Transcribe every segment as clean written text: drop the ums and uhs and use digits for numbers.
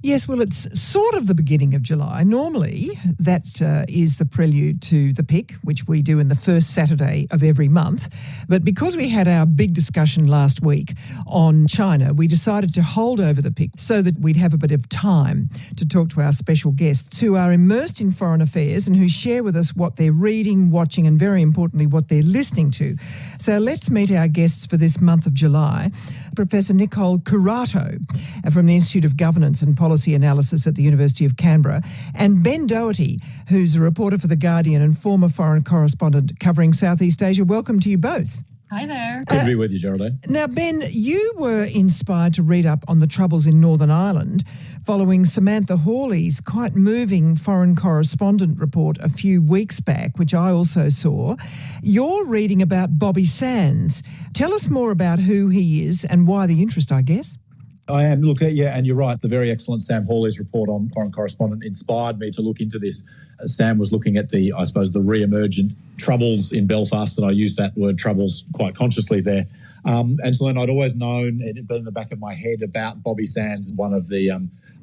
Yes, well, it's sort of the beginning of July. Normally, that is the prelude to the pick, which we do in the first Saturday of every month. But because we had our big discussion last week on China, we decided to hold over the pick so that we'd have a bit of time to talk to our special guests who are immersed in foreign affairs and who share with us what they're reading, watching, and very importantly, what they're listening to. So let's meet our guests for this month of July. Professor Nicole Curato from the Institute of Governance and Policy Analysis at the University of Canberra, and Ben Doherty, who's a reporter for The Guardian and former foreign correspondent covering Southeast Asia. Welcome to you both. Hi there. Good to be with you, Geraldine. Now, Ben, you were inspired to read up on the troubles in Northern Ireland following Samantha Hawley's quite moving foreign correspondent report a few weeks back, which I also saw. You're reading about Bobby Sands. Tell us more about who he is and why the interest, I guess. I am. And you're right. The very excellent Sam Hawley's report on foreign correspondent inspired me to look into this. Sam was looking at the re-emergent troubles in Belfast, and I used that word troubles quite consciously there. And to learn, I'd always known, it had been in the back of my head, about Bobby Sands, one of the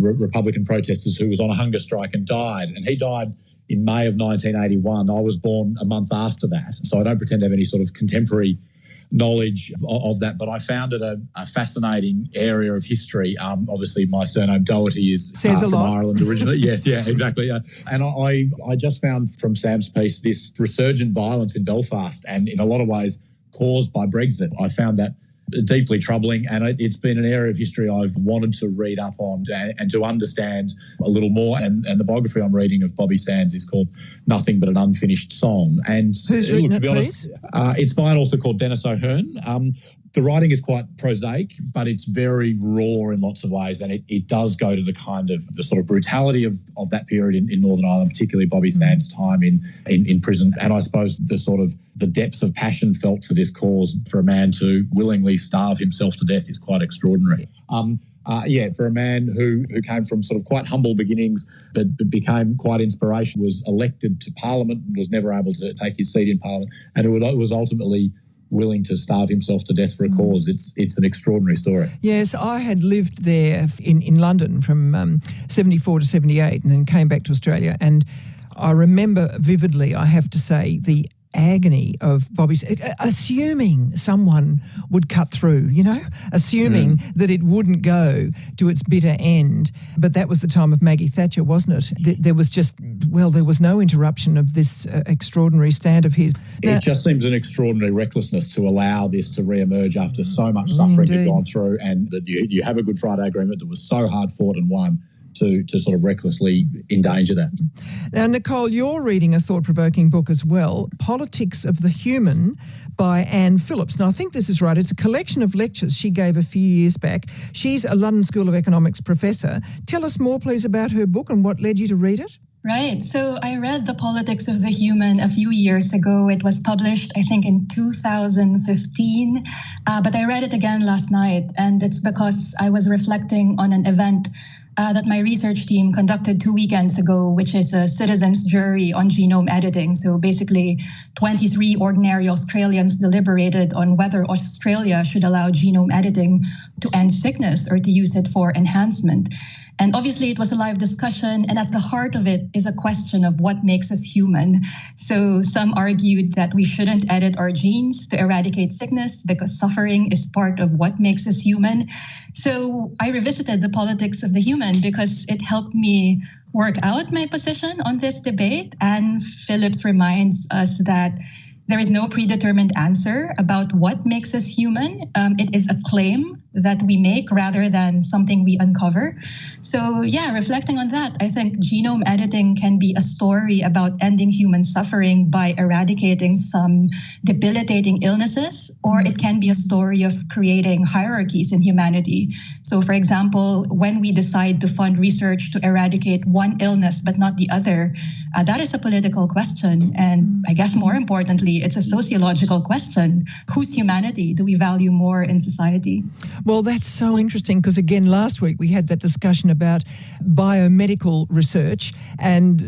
Republican protesters who was on a hunger strike and died. And he died in May of 1981. I was born a month after that, so I don't pretend to have any sort of contemporary knowledge of that, but I found it a fascinating area of history. Obviously, my surname Doherty is from Ireland originally. Yes, yeah, exactly. And I just found from Sam's piece this resurgent violence in Belfast, and in a lot of ways caused by Brexit. I found that deeply troubling, and it's been an area of history I've wanted to read up on and to understand a little more. And the biography I'm reading of Bobby Sands is called Nothing But an Unfinished Song. And who's written it, please? It's by an author called Dennis O'Hearn. The writing is quite prosaic, but it's very raw in lots of ways, and it does go to the kind of the sort of brutality of that period in Northern Ireland, particularly Bobby Sands' time in prison, and I suppose the depths of passion felt for this cause for a man to willingly starve himself to death is quite extraordinary. For a man who came from sort of quite humble beginnings but became quite inspirational, was elected to Parliament, was never able to take his seat in Parliament, and who was ultimately willing to starve himself to death for a cause. It's an extraordinary story. Yes, I had lived there in London from 74 to 78 and then came back to Australia, and I remember vividly, I have to say, the agony of Bobby's, assuming someone would cut through, assuming that it wouldn't go to its bitter end. But that was the time of Maggie Thatcher, wasn't it? There was no interruption of this extraordinary stand of his. It just seems an extraordinary recklessness to allow this to re-emerge after so much suffering you've gone through, and that you have a Good Friday Agreement that was so hard fought and won. To sort of recklessly endanger that. Now, Nicole, you're reading a thought-provoking book as well, Politics of the Human by Anne Phillips. Now, I think this is right. It's a collection of lectures she gave a few years back. She's a London School of Economics professor. Tell us more, please, about her book and what led you to read it. Right. So I read The Politics of the Human a few years ago. It was published, I think, in 2015. But I read it again last night, and it's because I was reflecting on an event that my research team conducted 2 weekends ago, which is a citizens' jury on genome editing. So basically, 23 ordinary Australians deliberated on whether Australia should allow genome editing to end sickness or to use it for enhancement. And obviously, it was a live discussion, and at the heart of it is a question of what makes us human. So some argued that we shouldn't edit our genes to eradicate sickness because suffering is part of what makes us human. So I revisited The Politics of the Human because it helped me work out my position on this debate. Anne Phillips reminds us that there is no predetermined answer about what makes us human. It is a claim that we make rather than something we uncover. So reflecting on that, I think genome editing can be a story about ending human suffering by eradicating some debilitating illnesses, or it can be a story of creating hierarchies in humanity. So for example, when we decide to fund research to eradicate one illness but not the other, that is a political question. And I guess more importantly, it's a sociological question. Whose humanity do we value more in society? Well, that's so interesting because, again, last week we had that discussion about biomedical research and,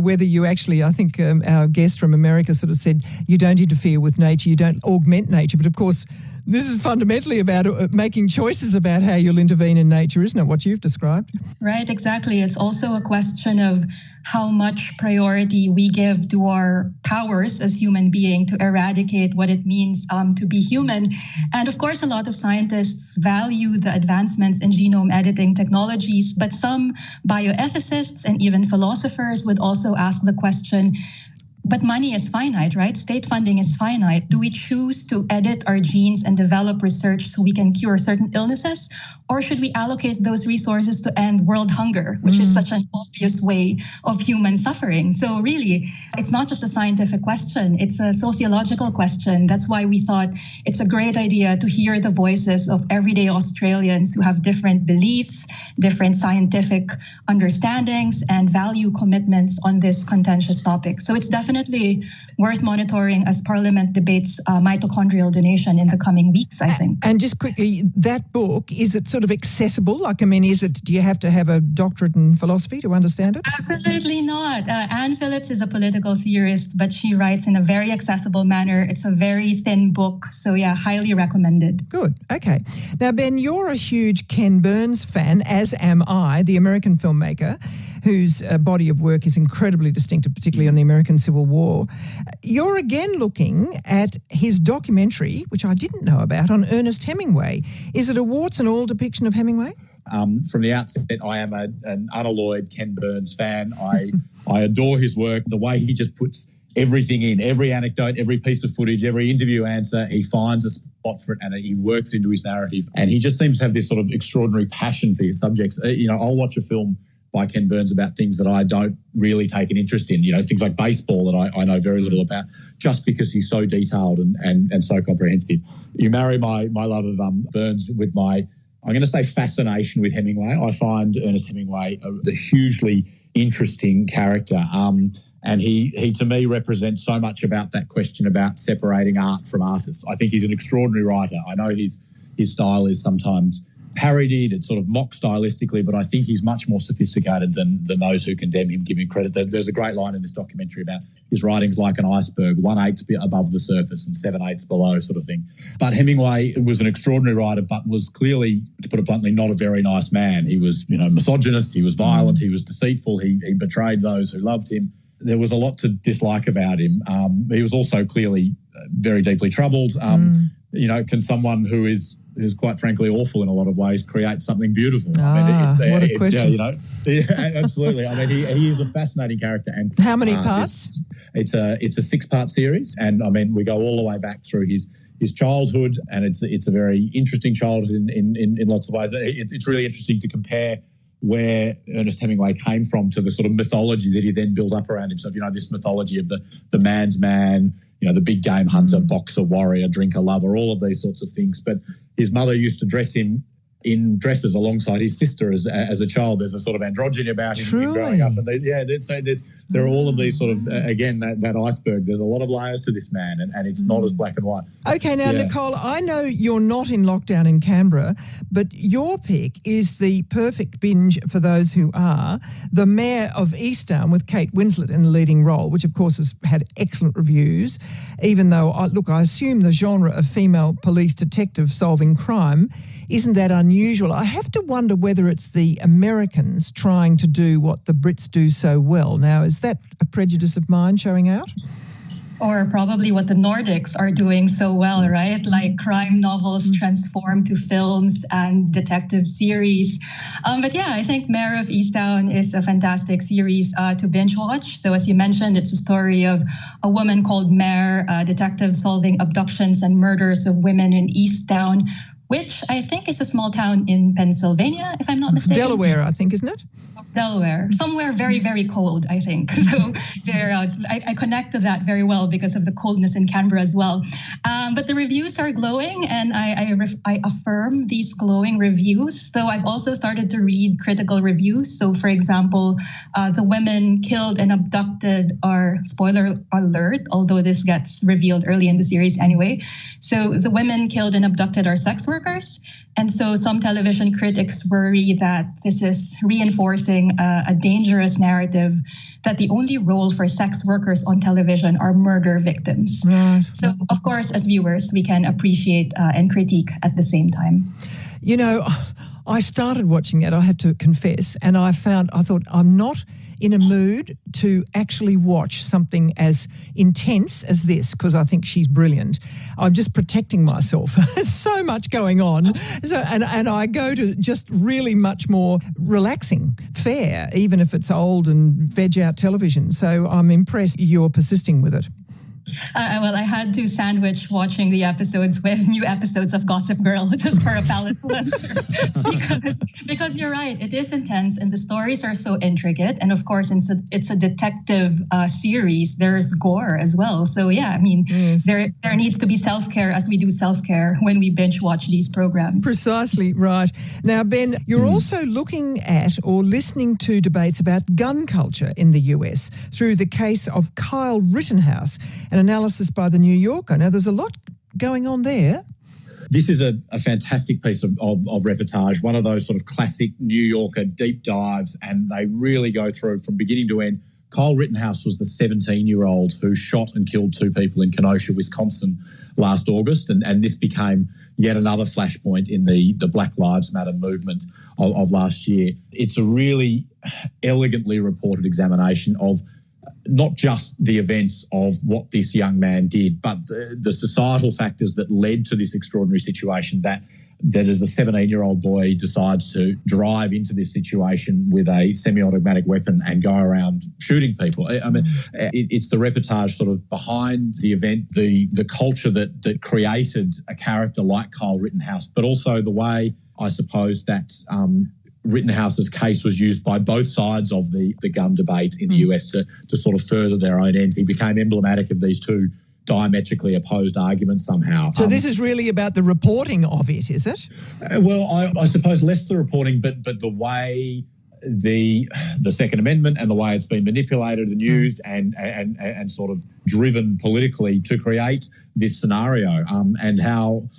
whether you actually, I think our guest from America sort of said, you don't interfere with nature, you don't augment nature. But, of course, This is fundamentally about making choices about how you'll intervene in nature, isn't it, what you've described? Right, exactly. It's also a question of how much priority we give to our powers as human beings to eradicate what it means to be human. And of course, a lot of scientists value the advancements in genome editing technologies, but some bioethicists and even philosophers would also ask the question, but money is finite, right? State funding is finite. Do we choose to edit our genes and develop research so we can cure certain illnesses? Or should we allocate those resources to end world hunger, which is such an obvious way of human suffering? So really, it's not just a scientific question, it's a sociological question. That's why we thought it's a great idea to hear the voices of everyday Australians who have different beliefs, different scientific understandings, and value commitments on this contentious topic. So it's definitely worth monitoring as Parliament debates mitochondrial donation in the coming weeks, I think. And just quickly, that book, is it sort of accessible? Like, I mean, do you have to have a doctorate in philosophy to understand it? Absolutely not. Anne Phillips is a political theorist, but she writes in a very accessible manner. It's a very thin book. So yeah, highly recommended. Good. Okay. Now, Ben, you're a huge Ken Burns fan, as am I, the American filmmaker, whose body of work is incredibly distinctive, particularly on the American Civil War. You're again looking at his documentary, which I didn't know about, on Ernest Hemingway. Is it a warts and all depiction of Hemingway? From the outset, I am an unalloyed Ken Burns fan. I adore his work, the way he just puts everything in, every anecdote, every piece of footage, every interview answer, he finds a spot for it and he works into his narrative. And he just seems to have this sort of extraordinary passion for his subjects. I'll watch a film by Ken Burns about things that I don't really take an interest in, things like baseball that I know very little about, just because he's so detailed and so comprehensive. You marry my love of Burns with my, I'm going to say, fascination with Hemingway. I find Ernest Hemingway a hugely interesting character. And he to me represents so much about that question about separating art from artists. I think he's an extraordinary writer. I know his style is sometimes parodied, it's sort of mocked stylistically, but I think he's much more sophisticated than those who condemn him give him credit. There's a great line in this documentary about his writing's like an iceberg, 1/8 above the surface and 7/8 below, sort of thing. But Hemingway was an extraordinary writer, but was clearly, to put it bluntly, not a very nice man. He was, misogynist, he was violent, he was deceitful, he betrayed those who loved him. There was a lot to dislike about him. He was also clearly very deeply troubled. Can someone who's quite frankly awful in a lot of ways create something beautiful? What a question. Absolutely. I mean, he is a fascinating character. And how many parts? It's a 6-part series, and I mean, we go all the way back through his childhood, and it's a very interesting childhood in lots of ways. It's really interesting to compare where Ernest Hemingway came from to the sort of mythology that he then built up around himself. This mythology of the man's man, the big game hunter, boxer, warrior, drinker, lover, all of these sorts of things. But his mother used to dress him in dresses alongside his sister as a child. There's a sort of androgyny about him growing up. And there are all of these sort of, again, that iceberg. There's a lot of layers to this man, and it's not as black and white. Okay, now, Nicole, I know you're not in lockdown in Canberra, but your pick is the perfect binge for those who are, The Mayor of Easttown, with Kate Winslet in the leading role, which, of course, has had excellent reviews, even though, I assume the genre of female police detective solving crime isn't that unusual. I have to wonder whether it's the Americans trying to do what the Brits do so well. Now, is that a prejudice of mine showing out? Or probably what the Nordics are doing so well, right? Like crime novels transformed to films and detective series. But yeah, I think Mayor of Easttown is a fantastic series to binge watch. So as you mentioned, it's a story of a woman called Mare, a detective solving abductions and murders of women in Easttown, which I think is a small town in Pennsylvania, if I'm not mistaken. Delaware, I think, isn't it? Delaware, somewhere very, very cold, I think. So I connect to that very well because of the coldness in Canberra as well. But the reviews are glowing, and I affirm these glowing reviews, though I've also started to read critical reviews. So, for example, the women killed and abducted are, spoiler alert, although this gets revealed early in the series anyway. So the women killed and abducted are sex workers. And so some television critics worry that this is reinforcing pushing a dangerous narrative that the only role for sex workers on television are murder victims. Right. So, of course, as viewers, we can appreciate and critique at the same time. You know, I started watching that, I have to confess, and I thought I'm not in a mood to actually watch something as intense as this, because I think she's brilliant. I'm just protecting myself. There's so much going on. And I go to just really much more relaxing fare, even if it's old and veg-out television. So I'm impressed you're persisting with it. Well, I had to sandwich watching the episodes with new episodes of Gossip Girl just for a palate cleanser. because you're right, it is intense and the stories are so intricate. And of course, it's a detective series. There's gore as well. So yeah, I mean, yes. There needs to be self-care as we do self-care when we binge watch these programs. Precisely right. Now, Ben, you're also looking at or listening to debates about gun culture in the US through the case of Kyle Rittenhouse, an analysis by the New Yorker. Now, there's a lot going on there. This is a fantastic piece of reportage, one of those sort of classic New Yorker deep dives, and they really go through from beginning to end. Kyle Rittenhouse was the 17-year-old who shot and killed 2 people in Kenosha, Wisconsin last August, and this became yet another flashpoint in the Black Lives Matter movement of last year. It's a really elegantly reported examination of not just the events of what this young man did, but the societal factors that led to this extraordinary situation that as a 17-year-old boy decides to drive into this situation with a semi-automatic weapon and go around shooting people. I mean, it's the reportage sort of behind the event, the culture that created a character like Kyle Rittenhouse, but also the way, I suppose, that Rittenhouse's case was used by both sides of the gun debate in the US to sort of further their own ends. He became emblematic of these two diametrically opposed arguments somehow. So this is really about the reporting of it, is it? Well, I suppose less the reporting, but the way the Second Amendment and the way it's been manipulated and used and sort of driven politically to create this scenario, and how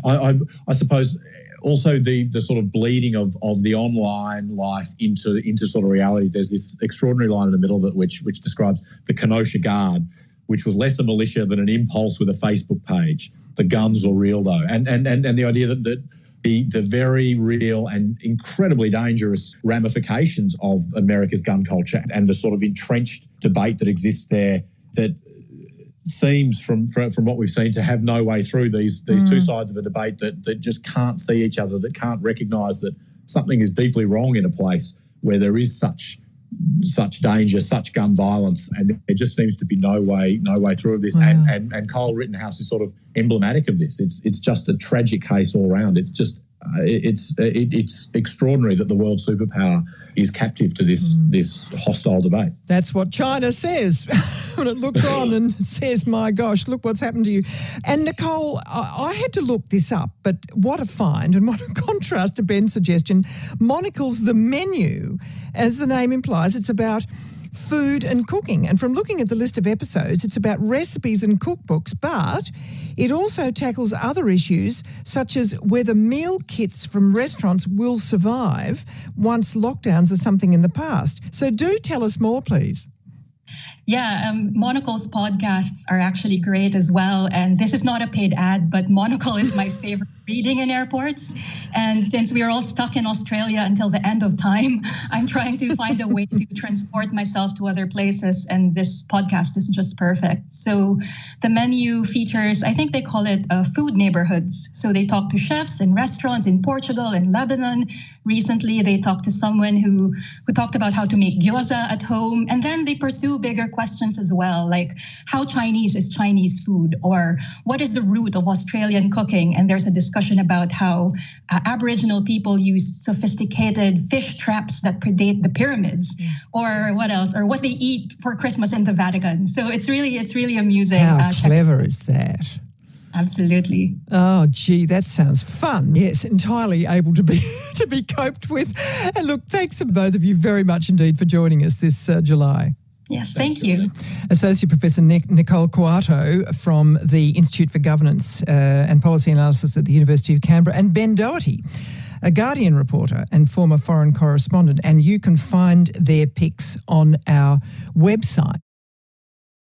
I suppose also the sort of bleeding of the online life into sort of reality. There's this extraordinary line in the middle of it which describes the Kenosha Guard, which was less a militia than an impulse with a Facebook page. The guns were real though, and the idea that the very real and incredibly dangerous ramifications of America's gun culture and the sort of entrenched debate that exists there that seems from what we've seen to have no way through these two sides of a debate that just can't see each other, that can't recognise that something is deeply wrong in a place where there is such danger, such gun violence, and there just seems to be no way through of this. Wow. And Kyle Rittenhouse is sort of emblematic of this. It's just a tragic case all around. It's just it's extraordinary that the world superpower is captive to this hostile debate. That's what China says when it looks on and says, my gosh, look what's happened to you. And Nicole, I had to look this up, but what a find and what a contrast to Ben's suggestion. Monocle's The Menu, as the name implies, it's about food and cooking. And from looking at the list of episodes, it's about recipes and cookbooks, but it also tackles other issues such as whether meal kits from restaurants will survive once lockdowns are something in the past. So do tell us more, please. Yeah, Monocle's podcasts are actually great as well. And this is not a paid ad, but Monocle is my favorite reading in airports. And since we are all stuck in Australia until the end of time, I'm trying to find a way to transport myself to other places. And this podcast is just perfect. So The Menu features, I think they call it food neighborhoods. So they talk to chefs in restaurants in Portugal and Lebanon. Recently, they talked to someone who talked about how to make gyoza at home. And then they pursue bigger questions as well, like how Chinese is Chinese food, or what is the root of Australian cooking? And there's a discussion about how Aboriginal people use sophisticated fish traps that predate the pyramids, or what else, or what they eat for Christmas in the Vatican. So it's really amusing. How clever is that? Absolutely. Oh, gee, that sounds fun. Yes, entirely able to be coped with. And look, thanks to both of you very much indeed for joining us this July. Yes, thank you. Associate Professor Nicole Curato from the Institute for Governance and Policy Analysis at the University of Canberra, and Ben Doherty, a Guardian reporter and former foreign correspondent, and you can find their pics on our website.